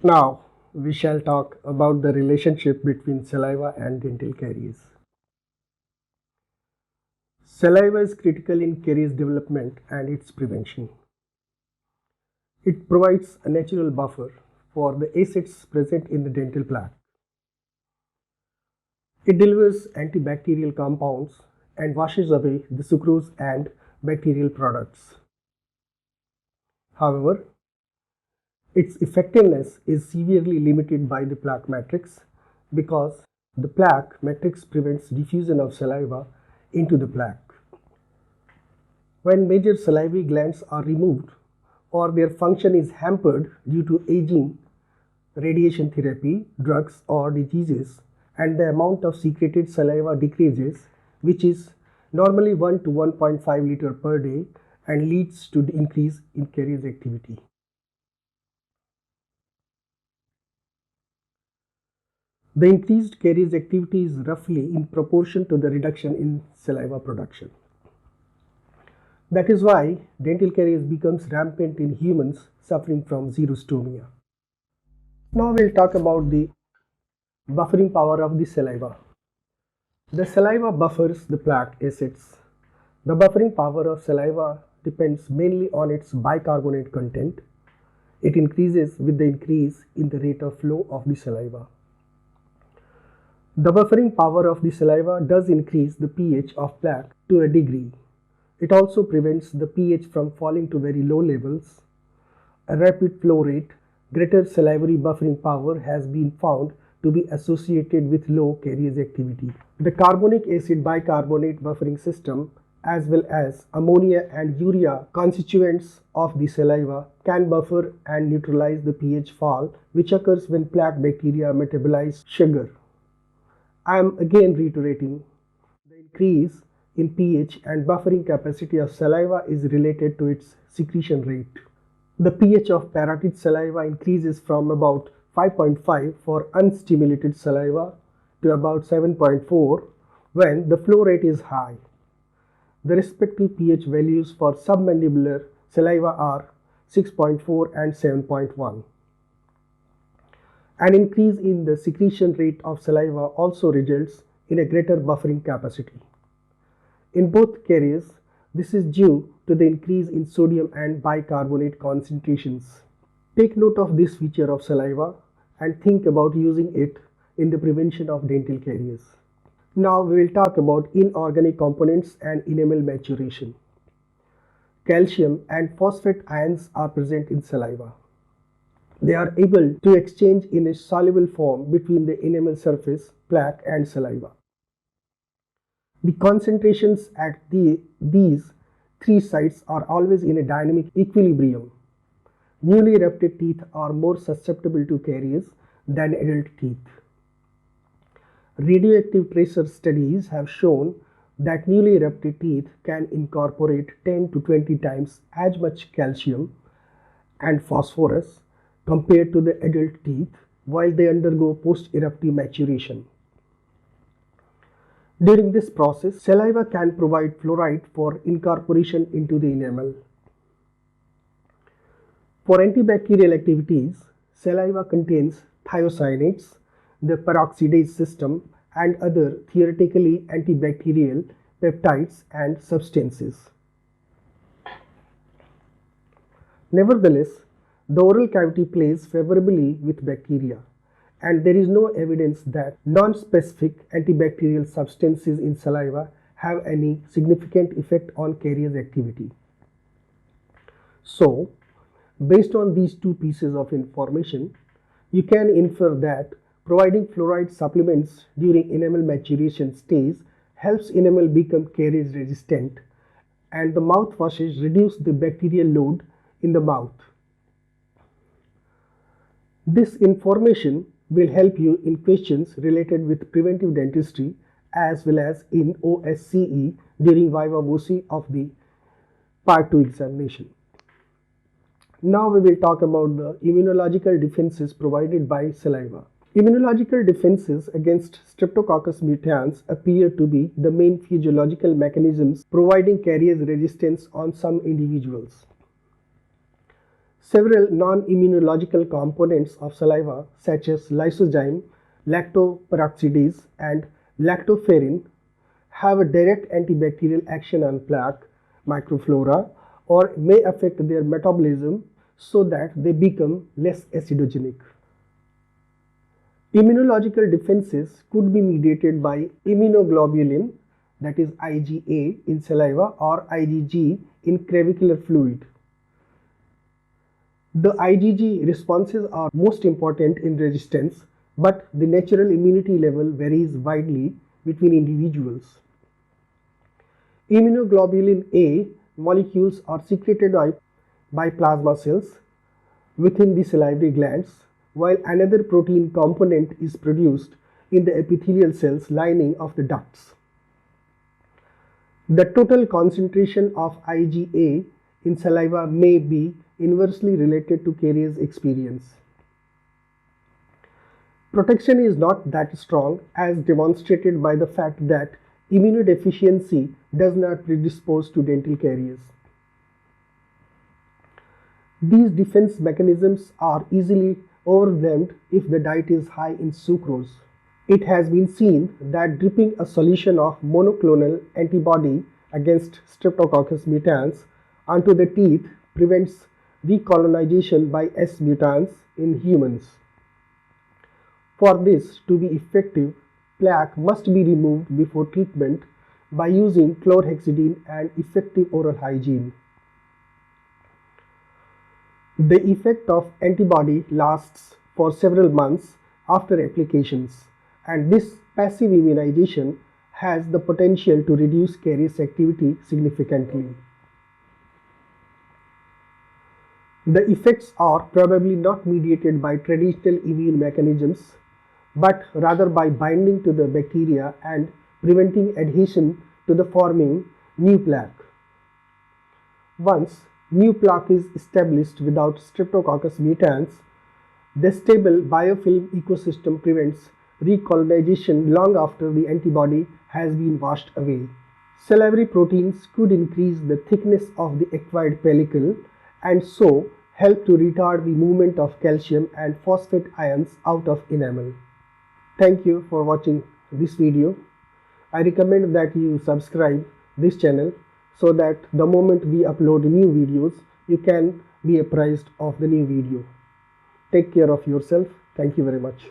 Now, we shall talk about the relationship between saliva and dental caries. Saliva is critical in caries development and its prevention. It provides a natural buffer for the acids present in the dental plaque. It delivers antibacterial compounds and washes away the sucrose and bacterial products. However, its effectiveness is severely limited by the plaque matrix because the plaque matrix prevents diffusion of saliva into the plaque. When major salivary glands are removed or their function is hampered due to aging, radiation therapy, drugs or diseases, and the amount of secreted saliva decreases, which is normally 1 to 1.5 liter per day, and leads to the increase in caries activity. The increased caries activity is roughly in proportion to the reduction in saliva production. That is why dental caries becomes rampant in humans suffering from xerostomia. Now we'll talk about the buffering power of the saliva. The saliva buffers the plaque acids. The buffering power of saliva depends mainly on its bicarbonate content. It increases with the increase in the rate of flow of the saliva. The buffering power of the saliva does increase the pH of plaque to a degree. It also prevents the pH from falling to very low levels. A rapid flow rate, greater salivary buffering power has been found to be associated with low caries activity. The carbonic acid bicarbonate buffering system, as well as ammonia and urea constituents of the saliva, can buffer and neutralize the pH fall which occurs when plaque bacteria metabolize sugar. I am again reiterating, the increase in pH and buffering capacity of saliva is related to its secretion rate. The pH of parotid saliva increases from about 5.5 for unstimulated saliva to about 7.4 when the flow rate is high. The respective pH values for submandibular saliva are 6.4 and 7.1. An increase in the secretion rate of saliva also results in a greater buffering capacity. In both caries, this is due to the increase in sodium and bicarbonate concentrations. Take note of this feature of saliva and think about using it in the prevention of dental caries. Now we will talk about inorganic components and enamel maturation. Calcium and phosphate ions are present in saliva. They are able to exchange in a soluble form between the enamel surface, plaque and saliva. The concentrations at these three sites are always in a dynamic equilibrium. Newly erupted teeth are more susceptible to caries than adult teeth. Radioactive tracer studies have shown that newly erupted teeth can incorporate 10 to 20 times as much calcium and phosphorus compared to the adult teeth while they undergo post-eruptive maturation. During this process, saliva can provide fluoride for incorporation into the enamel. For antibacterial activities, saliva contains thiocyanates, the peroxidase system, and other theoretically antibacterial peptides and substances. Nevertheless, the oral cavity plays favorably with bacteria, and there is no evidence that non-specific antibacterial substances in saliva have any significant effect on caries activity. So, based on these two pieces of information, you can infer that providing fluoride supplements during enamel maturation stage helps enamel become caries resistant, and the mouthwashes reduce the bacterial load in the mouth. This information will help you in questions related with preventive dentistry as well as in OSCE during viva voce of the Part 2 examination. Now we will talk about the immunological defenses provided by saliva. Immunological defenses against Streptococcus mutans appear to be the main physiological mechanisms providing caries resistance on some individuals. Several non-immunological components of saliva such as lysozyme, lactoperoxidase and lactoferrin have a direct antibacterial action on plaque microflora or may affect their metabolism so that they become less acidogenic. Immunological defenses could be mediated by immunoglobulin, that is IgA in saliva or IgG in crevicular fluid. The IgG responses are most important in resistance, but the natural immunity level varies widely between individuals. Immunoglobulin A molecules are secreted by plasma cells within the salivary glands, while another protein component is produced in the epithelial cells lining of the ducts. The total concentration of IgA in saliva may be inversely related to caries experience. Protection is not that strong as demonstrated by the fact that immunodeficiency does not predispose to dental caries. These defense mechanisms are easily overwhelmed if the diet is high in sucrose. It has been seen that dripping a solution of monoclonal antibody against Streptococcus mutans onto the teeth prevents recolonization by S. mutans in humans. For this to be effective, plaque must be removed before treatment by using chlorhexidine and effective oral hygiene. The effect of antibody lasts for several months after applications, and this passive immunization has the potential to reduce caries activity significantly. The effects are probably not mediated by traditional immune mechanisms, but rather by binding to the bacteria and preventing adhesion to the forming new plaque. Once new plaque is established without Streptococcus mutans, the stable biofilm ecosystem prevents recolonization long after the antibody has been washed away. Salivary proteins could increase the thickness of the acquired pellicle and so help to retard the movement of calcium and phosphate ions out of enamel. Thank you for watching this video. I recommend that you subscribe this channel so that the moment we upload new videos, you can be apprised of the new video. Take care of yourself. Thank you very much.